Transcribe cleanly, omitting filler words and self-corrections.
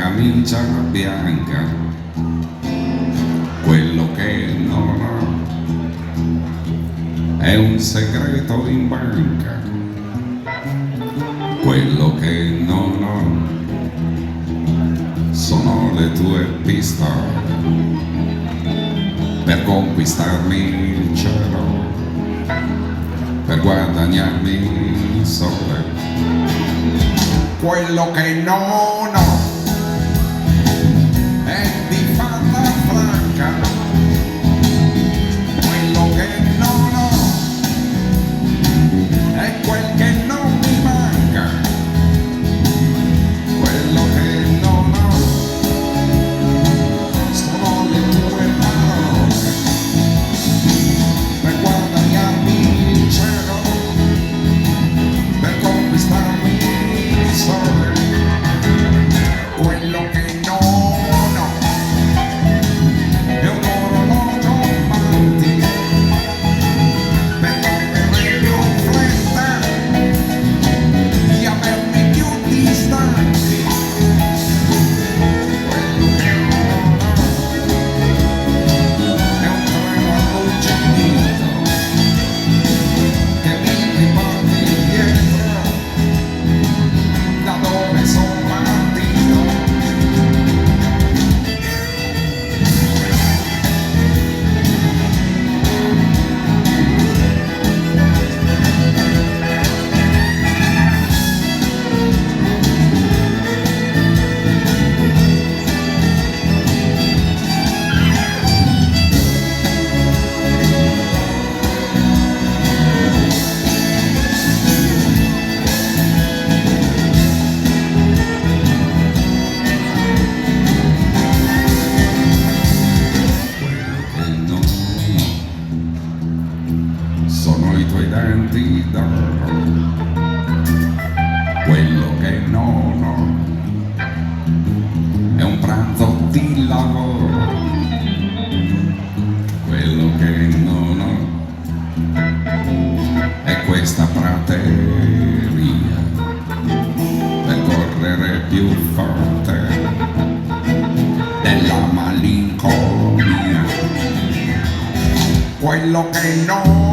camicia bianca, quello che non ho è un segreto in banca, quello che non ho sono le tue pistole per conquistarmi il cielo, per guadagnarmi il sole. Quello che non ho è di fatta franca, quello che non ho è quel che non mi manca, quello che non ho sono le tue parole per guadagnarmi il cielo, per conquistarmi il sole. Quello che non ho è un orologio avanti per correre più fretta e avermi più distanti. Quello che non ho è un treno arrugginito che mi riporti dietro da dove sono partito. Sono i tuoi denti d'oro, quello che non ho è un pranzo di lavoro, quello che non ho è questa prateria per correre più forte della malinconia. Quello che non